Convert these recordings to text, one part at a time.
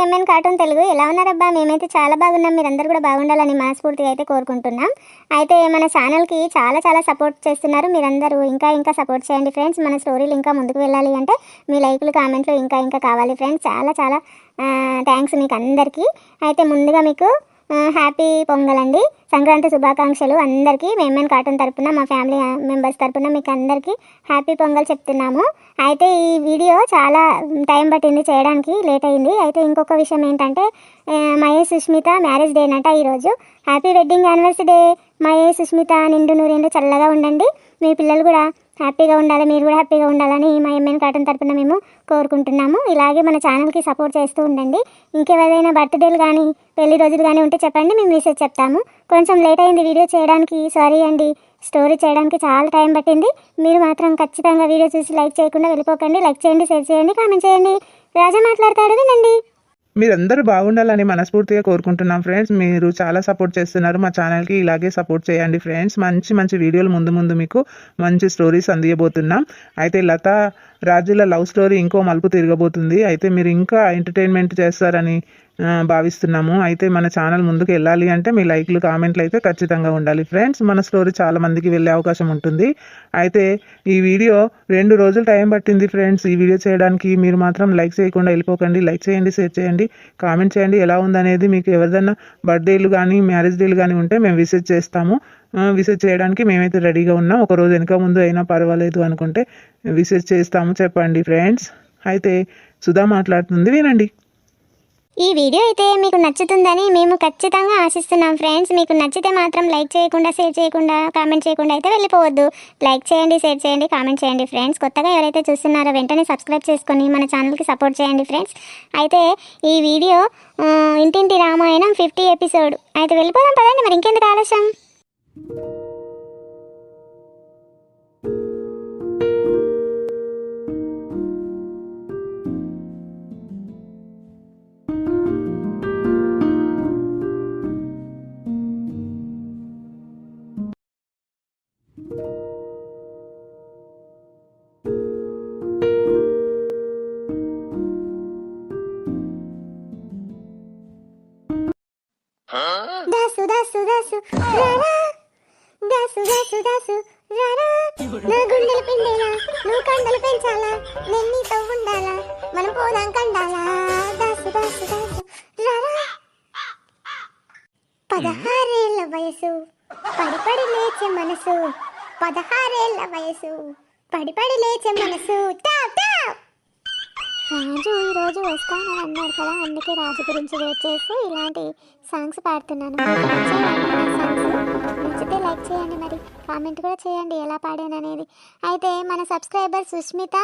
MN cartoon Telugu. ఎలా ఉన్నారబ్బా? మేమైతే చాలా బాగున్నాం. మీరందరూ కూడా బాగుండాలని మనస్ఫూర్తిగా అయితే కోరుకుంటున్నాం. అయితే మన ఛానల్కి చాలా సపోర్ట్ చేస్తున్నారు. మీరందరూ ఇంకా సపోర్ట్ చేయండి ఫ్రెండ్స్. మన స్టోరీలు ఇంకా ముందుకు వెళ్ళాలి అంటే మీ లైకులు కామెంట్లు ఇంకా కావాలి ఫ్రెండ్స్. చాలా థ్యాంక్స్ మీకు అందరికీ. అయితే ముందుగా మీకు హ్యాపీ పొంగల్ అండి, సంక్రాంతి శుభాకాంక్షలు అందరికీ. ఎంఎన్ కార్టూన్ తరపున మా ఫ్యామిలీ మెంబర్స్ తరపున మీకు అందరికీ హ్యాపీ పొంగల్ చెప్తున్నాము. అయితే ఈ వీడియో చాలా టైం పట్టింది చేయడానికి, లేట్ అయింది. అయితే ఇంకొక విషయం ఏంటంటే మహేష్ సుష్మిత మ్యారేజ్ డే నట ఈరోజు. Happy wedding anniversary day Mahesh Sushmita. నిండు నూరేళ్ళు చల్లగా ఉండండి. మీ పిల్లలు కూడా హ్యాపీగా ఉండాలి, మీరు కూడా హ్యాపీగా ఉండాలని మా ఎంఎన్ కార్టూన్ తరపున మేము కోరుకుంటున్నాము. ఇలాగే మన ఛానల్కి సపోర్ట్ చేస్తూ ఉండండి. ఇంకెవరైనా బర్త్డేలు కానీ పెళ్లి రోజులు కానీ ఉంటే చెప్పండి, మేము మెసేజ్ చెప్తాము. కొంచెం లేట్ అయింది వీడియో చేయడానికి, సారీ అండి. స్టోరీ చేయడానికి చాలా టైం పట్టింది. మీరు మాత్రం ఖచ్చితంగా వీడియో చూసి లైక్ చేయకుండా వెళ్ళిపోకండి. లైక్ చేయండి, షేర్ చేయండి, కామెంట్ చేయండి. రాజా మాట్లాడతాడు, వినండి. మీరందరూ బాగుండాలని మనస్ఫూర్తిగా కోరుకుంటున్నాం ఫ్రెండ్స్. మీరు చాలా సపోర్ట్ చేస్తున్నారు మా ఛానల్కి. ఇలాగే సపోర్ట్ చేయండి ఫ్రెండ్స్. మంచి వీడియోలు ముందు మీకు మంచి స్టోరీస్ అందియబోతున్నాం. అయితే లత రాజుల లవ్ స్టోరీ ఇంకో మలుపు తిరగబోతుంది. అయితే మీరు ఇంకా ఎంటర్టైన్మెంట్ చేస్తారని భావిస్తున్నాము. అయితే మన ఛానల్ ముందుకు వెళ్ళాలి అంటే మీ లైక్లు కామెంట్లు అయితే ఖచ్చితంగా ఉండాలి ఫ్రెండ్స్. మన స్టోరీ చాలా మందికి వెళ్ళే అవకాశం ఉంటుంది. అయితే ఈ వీడియో 2 రోజులు టైం పట్టింది ఫ్రెండ్స్ ఈ వీడియో చేయడానికి. మీరు మాత్రం లైక్ చేయకుండా వెళ్ళిపోకండి. లైక్ చేయండి, షేర్ చేయండి, కామెంట్ చేయండి. ఎలా ఉందనేది మీకు ఎవరిదైనా బర్త్డేలు కానీ మ్యారేజ్ డేలు కానీ ఉంటే మేము విజిట్ చేస్తాము. విజిట్ చేయడానికి మేమైతే రెడీగా ఉన్నాం. ఒక రోజు వెనక ముందు అయినా పర్వాలేదు అనుకుంటే విజిట్ చేస్తాము. చెప్పండి ఫ్రెండ్స్. అయితే సుధా మాట్లాడుతుంది, వినండి. ఈ వీడియో అయితే మీకు నచ్చుతుందని మేము ఖచ్చితంగా ఆశిస్తున్నాం ఫ్రెండ్స్. మీకు నచ్చితే మాత్రం లైక్ చేయకుండా, షేర్ చేయకుండా, కామెంట్ చేయకుండా అయితే వెళ్ళిపోవద్దు. లైక్ చేయండి, షేర్ చేయండి, కామెంట్ చేయండి ఫ్రెండ్స్. కొత్తగా ఎవరైతే చూస్తున్నారో వెంటనే సబ్స్క్రైబ్ చేసుకొని మన ఛానల్కి సపోర్ట్ చేయండి ఫ్రెండ్స్. అయితే ఈ వీడియో ఇంటింటి రామాయణం 50 ఎపిసోడ్. అయితే వెళ్ళిపోదాం పదండి, మరి ఇంకెందుకు ఆలస్యం. దాసు దాసు దాసు రారా, దాసు దాసు దాసు రారా, నా గుండెలు పిండేలా నువ్వు కండలు పెంచాలా, నేను నీతో ఉండాలా, మనం పోదాం కండాలా. దాసు దాసు దాసు రారా. 16 వయసు పడిపడి లేచే మనసు, 16 వయసు పడిపడి లేచే మనసు. రాజు ఈరోజు వస్తానని అన్నాడు కదా, అందుకే రాజు గురించి వెయిట్ చేసి ఇలాంటి సాంగ్స్ పాడుతున్నాను. నచ్చితే లైక్ చేయండి, మరి కామెంట్ కూడా చేయండి ఎలా పాడాను అనేది. అయితే మన సబ్స్క్రైబర్ సుష్మిత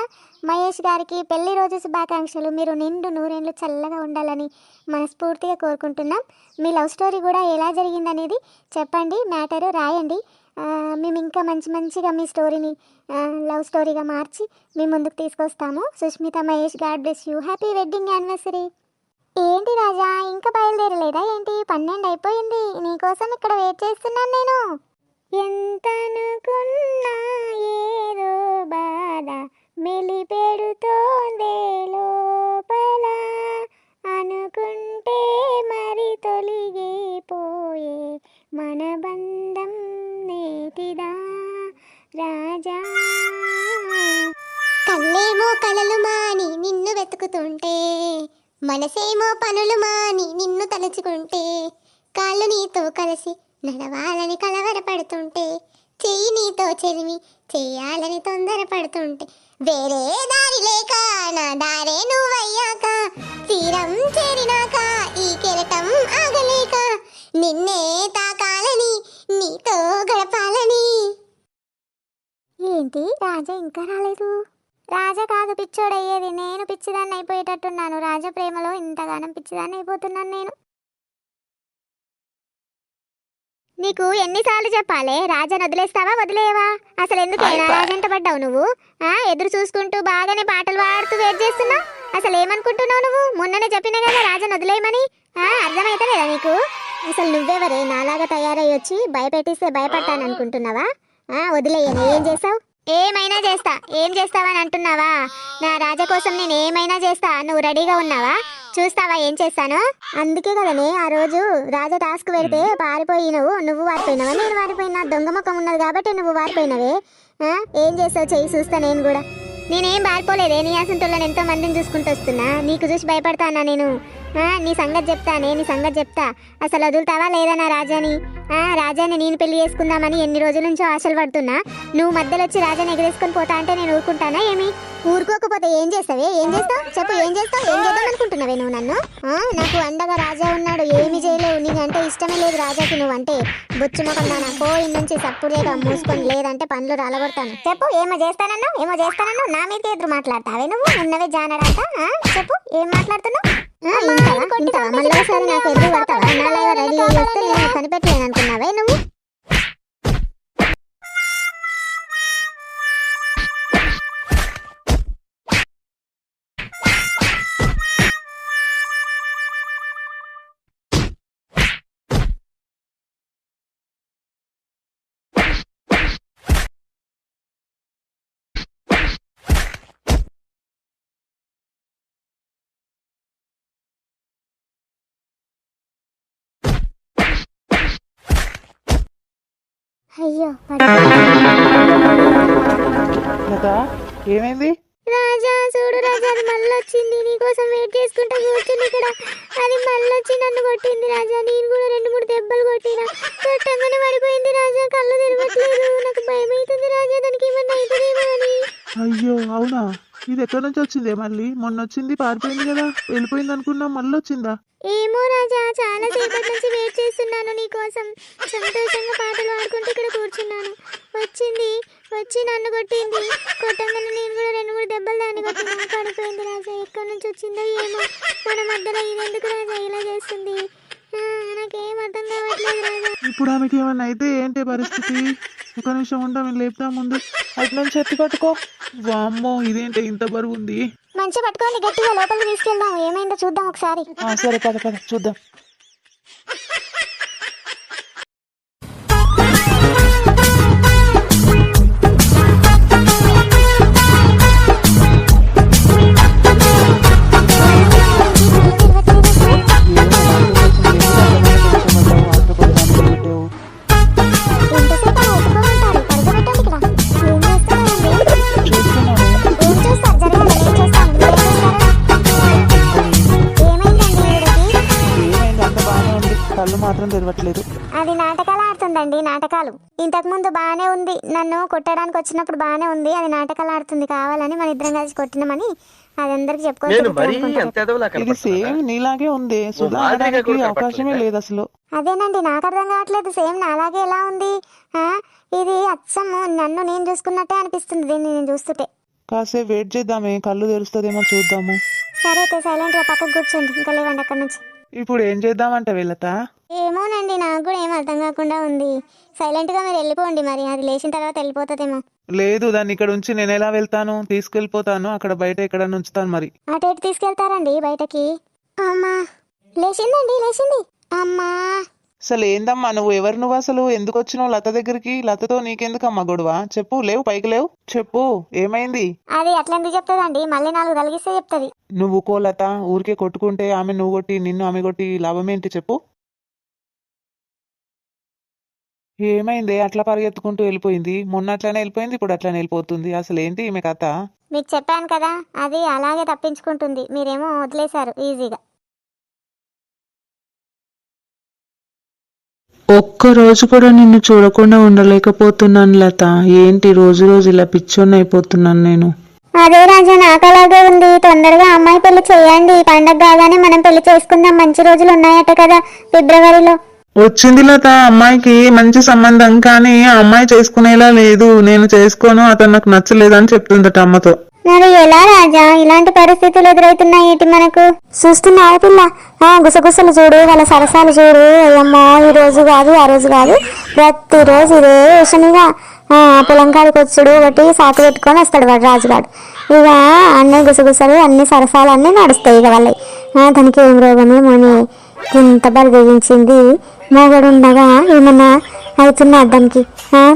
మహేష్ గారికి పెళ్లి రోజు శుభాకాంక్షలు. మీరు నిండు నూరేళ్ళు చల్లగా ఉండాలని మనస్ఫూర్తిగా కోరుకుంటున్నాం. మీ లవ్ స్టోరీ కూడా ఎలా జరిగిందనేది చెప్పండి, మ్యాటరు రాయండి. మేము ఇంకా మంచిగా మీ స్టోరీని లవ్ స్టోరీగా మార్చి మీ ముందుకు తీసుకొస్తాము. Sushmita Mahesh, God bless you. Happy wedding anniversary. ఏంటి రాజా, ఇంకా బయలుదేరలేదా ఏంటి? 12 అయిపోయింది. నీకోసం ఇక్కడ వెయిట్ చేస్తున్నాను నేను. ఎంతనుకున్నా ఏదో బాధ మెలిపెడుతోందే లోపల, అనుకుంటే మరి తొలిగిపోయే మన బంధం నేటిదా రాజా. కళ్ళేమో కలలు మాని నిన్ను వెతుకుతుంటే, మనసేమో పనులు మాని నిన్ను తలుచుకుంటే, కాళ్ళు నీతో కలిసి నడవాలని కలవరపడుతుంటే, చెయ్యి నీతో చెరిమి చెయ్యాలని తొందరపడుతుంటే, వేరే దారి లేక నా దారే నువ్వయ్యాక, తీరం చేరినాక ఈ కెరటం ఆగలేక, నిన్నే తాకాలని నీతో గడపాలని. ఏంటి రాజా ఇంకా రాలేదు? రాజా కాదు పిచ్చోడయ్యేది, నేను పిచ్చిదాన్ని అయిపోయేటట్టున్నాను. రాజా ప్రేమలో ఇంతగానం పిచ్చిదాన్ని అయిపోతున్నాను నేను. నీకు ఎన్నిసార్లు చెప్పాలి, రాజాని వదిలేస్తావా వదిలేవా? అసలు ఎందుకు రాజంట పడ్డావు నువ్వు? ఎదురు చూసుకుంటూ బాగానే పాటలు పాడుతూ వెయిట్ చేస్తున్నావు. అసలు ఏమనుకుంటున్నావు నువ్వు? మొన్ననే చెప్పినా కదా రాజాని వదిలేయమని. అర్థమైతే లేదా నీకు? అసలు నువ్వెవరే నాలాగా తయారయ్యి వచ్చి భయపెట్టిస్తే భయపడతాను అనుకుంటున్నావా? వదిలేయను. ఏం చేస్తావు? ఏమైనా చేస్తా. ఏం చేస్తావని అంటున్నావా? నా రాజా కోసం నేను ఏమైనా చేస్తా. నువ్వు రెడీగా ఉన్నావా? చూస్తావా ఏం చేస్తాను? అందుకే కదనే ఆ రోజు రాజా టాస్క్ పెడితే పారిపోయినవు, నువ్వు వారిపోయినావా నేను వారిపోయినా? దొంగ ముఖం ఉన్నది కాబట్టి నువ్వు వారిపోయినవే. ఏం చేస్తావు చెయ్యి, చూస్తా నేను కూడా. నేనేం పారిపోలేదే, నీ అసంతులను ఎంతో మందిని చూసుకుంటూ వస్తున్నా, నీకు చూసి భయపడతానా నేను? నీ సంగతి చెప్తానే, నీ సంగతి చెప్తా. అసలు వదులుతావా లేదా నా రాజాని? రాజాని నేను పెళ్లి చేసుకుందామని ఎన్ని రోజుల నుంచో ఆశలు పడుతున్నా, నువ్వు మధ్యలో వచ్చి రాజాని ఎగరేసుకొని పోతా అంటే నేను ఊరుకుంటానా ఏమి? ఊరుకోకపోతే ఏం చేస్తావే? ఏం చేస్తావు చెప్పు, ఏం చేస్తావు? ఏం చేద్దాం అనుకుంటున్నావే నువ్వు నన్ను? నాకు అండగా రాజా ఉన్నాడు, ఏమి చేయలేవు. నీకంటే ఇష్టమే లేదు రాజాకి, నువ్వంటే బొచ్చు మొఖం దానా. పోయిన నుంచి సప్పుడేగా మూసుకొని, లేదంటే పనులు రాలగొడతాను. చెప్పు ఏమో చేస్తానన్నావు, ఏమో చేస్తానన్నావు, నా మీద ఎదురు మాట్లాడతావే నువ్వు? ఉన్నవే జానడాక. చెప్పు ఏం మాట్లాడుతున్నావు? మళ్ళీ ఒకసారి నాకు ఎదురు పడతావా? నాలాగా రెడీ చేస్తే నేను కనిపెట్టలేను అనుకున్నావే నువ్వు? అయ్యో లత ఏమైంది? రాజా చూడు రాజా, అది మళ్ళీ వచ్చింది. నీకోసం వెయిట్ చేసుకుంటా కూర్చుంది ఇక్కడ. అది మళ్ళీ వచ్చి నన్ను కొట్టింది రాజా. నేను కూడా 2-3 దెబ్బలు కొట్టినా, కొట్టంగానే పడిపోయింది రాజా. కళ్ళు తెరవట్లేదు, నాకు భయం అవుతుంది రాజా, దానికి ఏమన్నా అవుతుందేమో అని. అయ్యో అవునా? ఇది ఎక్కడి నుంచి వచ్చిందే మళ్ళీ? మొన్న వచ్చింది పారిపోయింది కదా, వెళ్ళిపోయింది అనుకున్నా, మళ్ళీ వచ్చిందా? ఏమో రాజా, చాలా సేపటి నుంచి వెయిట్ చేస్తున్నాను నీకోసం. సంతోషంగా పాటలు పాడుకుంటూ ఇక్కడ కూర్చున్నాను. వచ్చింది, వచ్చి నన్ను కొట్టింది. కొట్టంగానే నేను కూడా 2-3 దెబ్బలు దాన్ని కొట్టినా, పడిపోయింది రాజా. ఎక్కడి నుంచి వచ్చిందో ఏమో, మన మధ్యలో ఇదెందుకు రాజా ఇలా చేస్తుంది? నాకేం అర్థం కావట్లేదు రాజా. ఇప్పుడు ఆమెకి ఏమన్నా అయితే ఏంటి పరిస్థితి? ఒక నిమిషం ఉంటా, మేము లేపుతా. ముందు అటు నుంచి ఎత్తి పట్టుకో. వామ్మో ఇదేంటి ఇంత బరువు ఉంది? మంచిగా పట్టుకోండి, గట్టిగా లోపలికి తీసుకెళ్దాం. ఏమైందో చూద్దాం ఒకసారి. సరే పద పద చూద్దాం. కళ్ళు మాత్రం తెరవట్లేదు. అది నాటకాలు ఆడుతుందండి, నాటకాలు. ఇంతకు ముందు బాగానే ఉంది, నన్ను కొట్టడానికి వచ్చినప్పుడు బాగానే ఉంది. అది నాటకాలు ఆడుతుంది, కావాలని మన ఇద్దరం కలిసి కొట్టినామని అది అందరికి చెప్పుకోవచ్చు. ఇది సేమ్ నీలాగే ఉంది, సుధారానికి అవకాశమే లేదు అసలు. అదేనండి నాకు అర్థం కావట్లేదు, సేమ్ నాలాగే ఎలా ఉంది? ఇది అచ్చము నన్ను నేను చూసుకున్నట్టే అనిపిస్తుంది దీన్ని నేను చూస్తుంటే. కాసేపు వెయిట్ చేద్దామే, కళ్ళు తెరుస్తుందేమో చూద్దాము. సరే అయితే సైలెంట్ గా పక్కకు కూర్చోండి, ఇంకా లేవండి అక్కడి నుంచి. ఇప్పుడు ఏం చేద్దామంట వీళ్ళత? ఏమోనండి నాకు కూడా ఏం అర్థం కాకుండా ఉంది. సైలెంట్ గా మీరు వెళ్ళిపోండి, మరి అది లేచిన తర్వాత వెళ్ళిపోతుందేమో. లేదు, దాన్ని ఇక్కడ ఉంచి నేను ఎలా వెళ్తాను? తీసుకెళ్ళిపోతాను, అక్కడ బయట ఎక్కడ ఉంచుతాను. మరి అటు ఎటు తీసుకెళ్తారండి బయటకి? అమ్మా లేచిందండి, లేచింది. అమ్మా అసలు ఏందమ్మా నువ్వు? ఎవరు నువ్వు? అసలు ఎందుకు వచ్చినావు లత దగ్గరికి? లతతో నీకెందుకమ్మా గొడవ? చెప్పు, లేవు పైకి లేవు, చెప్పు ఏమైంది? అది అట్లెందుకు చెప్తుందండి, మళ్ళీ 4 కలిగిస్తే చెప్తుంది. నువ్వు కో లత, ఊరికే కొట్టుకుంటే ఆమె నువ్వు కొట్టి నిన్ను ఆమె కొట్టి లాభం ఏంటి చెప్పు? ఏమైంది అట్లా పరిగెత్తుకుంటూ వెళ్ళిపోయింది? మొన్న అట్లనే వెళ్ళిపోయింది, ఇప్పుడు అట్లనే వెళ్ళిపోతుంది. అసలు ఏంటి ఈమె కథ? మీకు చెప్పాను కదా, అది అలాగే తప్పించుకుంటుంది, మీరేమో వదిలేశారు ఈజీగా. ఒక్క రోజు కూడా నిన్ను చూడకుండా ఉండలేకపోతున్నాను లత. ఏంటి రోజు రోజు ఇలా పిచ్చోన్ని అయిపోతున్నాను నేను. అదే రాజా, నాకు అలాగే ఉంది. తొందరగా అమ్మాయి పెళ్లి చేయండి, పండగ కాగానే మనం పెళ్లి చేసుకుందాం. మంచి రోజులు ఉన్నాయట కదా ఫిబ్రవరిలో. వచ్చింది లత, అమ్మాయికి మంచి సంబంధం, కానీ ఆ అమ్మాయి చేసుకునేలా లేదు. నేను చేసుకోను, అతను నాకు నచ్చలేదని చెప్తుందట అమ్మతో. మరి ఎలా రాజా, ఇలాంటి పరిస్థితులు ఎదురవుతున్నాయి ఏంటి మనకు? చూస్తున్నావు పిల్ల, గుసగుసలు చూడు, వాళ్ళ సరసాలు చూడు. అమ్మో ఈ రోజు కాదు ఆ రోజు కాదు, ప్రతిరోజు ఇదే విషయంగా పొలం కాడికి వచ్చుడు, ఒకటి సాకు పెట్టుకొని వస్తాడు వాడు రాజుగాడు. ఇక అన్ని గుసగుసలు అన్ని సరసాలు అన్నీ నడుస్తాయి ఇక వాళ్ళవి. దానికి ఏం రోగమేమోని ఇంత బరిదించింది. మొగడు ఉండగా ఏమన్నా అవుతున్నా దానికి?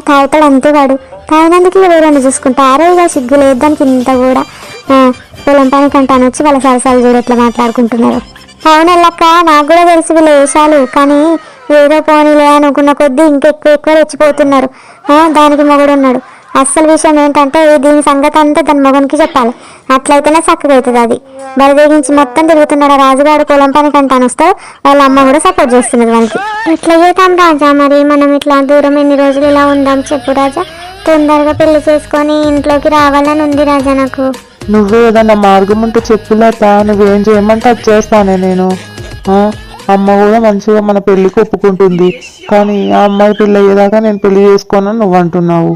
తాగుతాడు అంతే వాడు, తాగినందుకు ఎవరైనా చూసుకుంటారో ఇక సిగ్గు లేదు దానికి ఇంత కూడా. పొలం పని కంటాను వచ్చి వాళ్ళ సరసాలు చూడు ఎట్లా మాట్లాడుకుంటున్నారు. అవునల్లక్క, నాకు కూడా తెలుసు వీళ్ళ వేషాలు, కానీ ఏదో పోనీలే అనుకున్న కొద్దీ ఇంకెక్కువ ఎక్కువ రెచ్చిపోతున్నారు. దానికి మొగుడు ఉన్నాడు. అస్సలు విషయం ఏంటంటే దీని సంగతి అంతా దాని మొగనికి చెప్పాలి, అట్లయితేనే చక్కగా అవుతుంది. అది బరిదేగించి మొత్తం తిరుగుతున్నాడు. రాజుగాడు పొలం పని కంటాను వస్తే వాళ్ళ అమ్మ కూడా సపోర్ట్ చేస్తున్నది వానికి. ఎట్లా చేద్దాం రాజా, మరి మనం ఇట్లా దూరం ఎన్ని రోజులు ఇలా ఉందాం చెప్పు రాజా. తొందరగా పెళ్లి చేసుకొని ఇంట్లోకి రావాలని ఉంది రాజా నాకు. నువ్వు ఏదన్నా మార్గం ఉంటే చెప్పు లత, నువ్వేం చేయమంటే అది చేస్తానే నేను. అమ్మ కూడా మంచిగా మన పెళ్లికి ఒప్పుకుంటుంది, కానీ ఆ అమ్మాయి పెళ్ళి అయ్యేదాకా నేను పెళ్లి చేసుకోనని నువ్వు అంటున్నావు.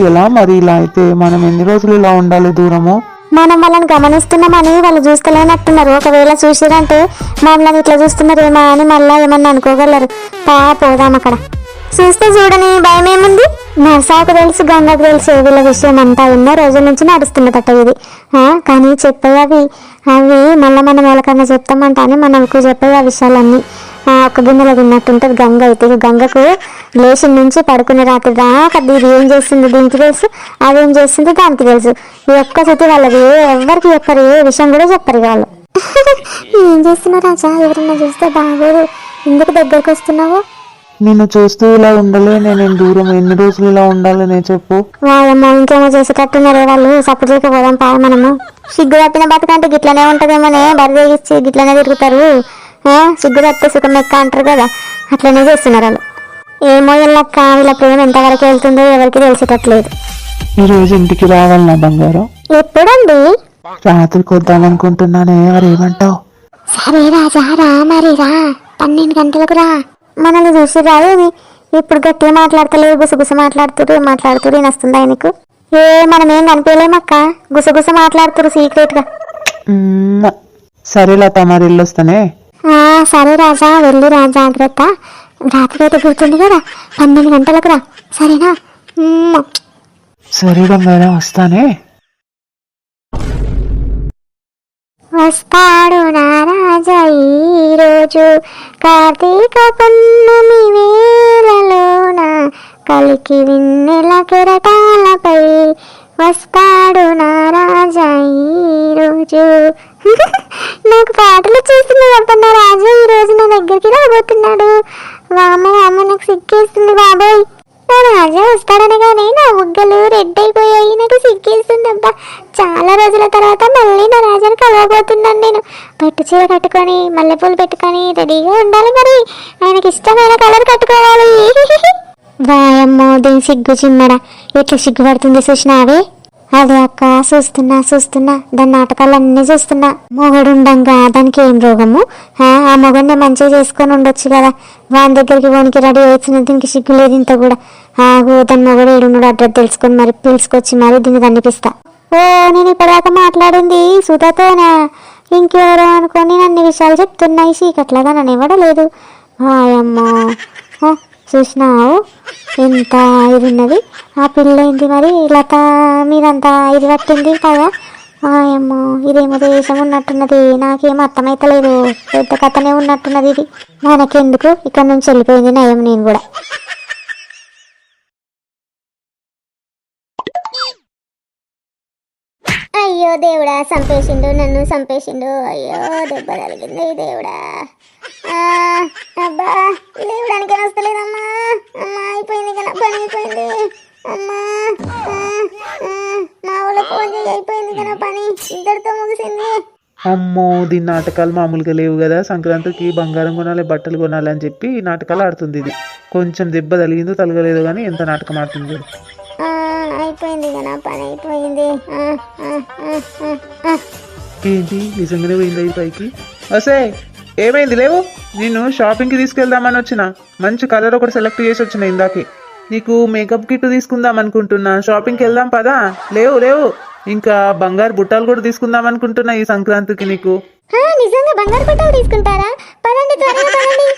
ఎలా మరి ఇలా అయితే మనం ఎన్ని రోజులు ఇలా ఉండాలి దూరము? మనం వాళ్ళని గమనిస్తున్నామని వాళ్ళు చూస్తలేనట్టున్నారు. ఒకవేళ చూసిరంటే మమ్మల్ని ఇట్లా చూస్తున్నారేమో అని మళ్ళీ ఏమన్నా అనుకోగలరు. పోదాం అక్కడ. చూస్తే చూడని భయం ఏముంది? నర్సాకు తెలుసు, గంగకు తెలుసు వీళ్ళ విషయం అంతా. ఎన్నో రోజుల నుంచి నడుస్తున్నదట ఇది. కానీ చెప్పేవి అవి మళ్ళీ మనం ఎవరికన్నా చెప్తామంట అని మనకు చెప్పేవి ఆ విషయాలన్నీ ఒక గిన్నెలో తిన్నట్టుంటుంది. గంగ అయితే గంగకు లేచి నుంచి పడుకునే రాత్రి దాకా ఇది ఏం చేస్తుంది దీనికి తెలుసు, అదేం చేస్తుంది దానికి తెలుసు. ఈ ఒక్క స్థితి వాళ్ళది ఎవరికి చెప్పరు, ఏ విషయం కూడా చెప్పరు వాళ్ళు. ఏం చేస్తున్నావు రాజా? ఎవరన్నా చూస్తే బాగోదు. ఎందుకు దగ్గరకు వస్తున్నావు? నిన్ను చూస్తూ ఇలా ఉండలే నేను దూరం. ఎన్ని రోజులు ఇలా ఉండాలి నేను చెప్పు. వాళ్ళమ్మో ఇంకేమో చేసేటట్టున్నారే వాళ్ళు. సపోర్ట్ చేయకపోదాం పా మనము. సిగ్గు తప్పిన బతుకంటే గిట్లనే ఉంటదేమోనే, బరిదేగిచ్చి గిట్లనే తిరుగుతారు. సిగ్గు తప్పితే సుఖం ఎక్క అంటారు కదా, అట్లనే చేస్తున్నారు వాళ్ళు. ఏమో ఎల్లక్క, వీళ్ళ ప్రేమ ఎంతవరకు వెళ్తుందో ఎవరికి తెలిసేటట్లేదు. ఈ రోజు ఇంటికి రావాలి నా బంగారం. ఎప్పుడండి? రాత్రికి వద్దాం అనుకుంటున్నానే, మరి ఏమంటావు? సరే రాజా రా, మరి రా 12 గంటలకు రా. మనల్ని చూసి రాదు. ఇప్పుడు గట్టిగా మాట్లాడతలేవు, గుసగుస మాట్లాడుతురు వస్తుంది ఆయనకు. మనం ఏం కనిపించలేమక్క, గుసగుస మాట్లాడుతురు సీక్రెట్ గా. సరే లత, మరి వెళ్ళొస్తానే. సరే రాజా, వెళ్ళి రా జాగ్రత్త. రాత్రి అయితే గుర్తుంది కదా, 12 గంటలకు రా, సరేనా? సరే బంగారం, వస్తానే. వస్తాడు నా రాజా ఈరోజు, కార్తీక పున్నమి వేళలోన కలికి వెన్నెల కెరటాలపై. వస్తాడు నా రాజా ఈరోజు. నాకు పాటలు చూస్తున్నదంట నా రాజా ఈరోజు నా దగ్గరికి రాబోతున్నాడు. వామ నాకు సిగ్గేస్తుంది బాబోయ్. నా రాజా వస్తాడనగానే నా బుగ్గలు రెడ్ అయిపోయాయి, నాకు సిగ్గేస్తుందబ్బా. చాలా రోజుల తర్వాత మళ్ళీ నా రాజాని కలవబోతున్నాను నేను. పట్టు చీర కట్టుకొని మల్లెపూలు పెట్టుకొని రెడీగా ఉండాలి. మరి ఆయనకి ఇష్టమైన కలర్ కట్టుకోవాలి. వాయమ్మో దీని సిగ్గు చిమ్మడ ఎట్లా సిగ్గుపడుతుంది చూసినావే. అదే అక్క, చూస్తున్నా దాని నాటకాలన్నీ చూస్తున్నా. మొగడుండంగా దానికి ఏం రోగము? ఆ మొగడిని మంచిగా చేసుకొని ఉండొచ్చు కదా. వాని దగ్గరికి పోనికి రెడీ అవుతున్నది, దీనికి సిగ్గు లేదు ఇంత కూడా. దాని మొగడు ఏడున్నాడు అడ్రస్ తెలుసుకొని మరి పిలుచుకొచ్చి మరి దీన్ని కనిపిస్తా. నేను ఇప్పటిదాకా మాట్లాడింది సుధాతోనా, ఇంకెవరో అనుకొని అన్ని విషయాలు చెప్తున్నాయి. చీకట్లాగా నన్ను ఇవ్వడలేదు. వాయమ్మో చూసినావు ఎంత ఇది ఉన్నది. ఆ పిల్ల ఏంటి మరి లత మీదంతా ఇది పట్టింది కదా. ఏమో ఇదేమో దేశం ఉన్నట్టున్నది, నాకేం అర్థమైతలేదు. పెద్ద కథనే ఉన్నట్టున్నది ఇది. మనకెందుకు, ఇక్కడ నుంచి వెళ్ళిపోయింది నయం. నేను కూడా అయ్యో దేవుడా, చంపేసిండు నన్ను, చంపేసిండు. అయ్యో దెబ్బ తగిలింది దేవుడా. అబ్బా లేవడానికి వస్తలేదమ్మా. అమ్మా అయిపోయింది కదా, పని అయిపోయింది. అమ్మా మా ఊళ్ళో ఫోన్ చేయి, అయిపోయింది కదా పని, ఇద్దరితో ముగిసింది. అమ్మో దీని నాటకాలు మామూలుగా లేవు కదా. సంక్రాంతికి బంగారం కొనాలి, బట్టలు కొనాలి అని చెప్పి ఈ నాటకాలు ఆడుతుంది ఇది. కొంచెం దెబ్బ తగిలిందో తగలలేదు కానీ ఎంత నాటకం ఆడుతుంది. అయిపోయింది కదా పని, అయిపోయింది. ఏంటి నిజంగానే పోయింది ఈ పైకి? వసే ఏమైంది? లేవు, నేను షాపింగ్కి తీసుకెళ్దామని వచ్చిన. మంచి కలర్ ఒకటి సెలెక్ట్ చేసి వచ్చిన ఇందాకే. నీకు మేకప్ కిట్ తీసుకుందాం అనుకుంటున్నా. షాపింగ్కి వెళ్దాం పదా. లేవు ఇంకా బంగారు బుట్టాలు కూడా తీసుకుందాం అనుకుంటున్నా ఈ సంక్రాంతికి నీకు. నిజంగా బంగారు బుట్టాలు తీసుకుంటారా? పదండి త్వరగా పదండి.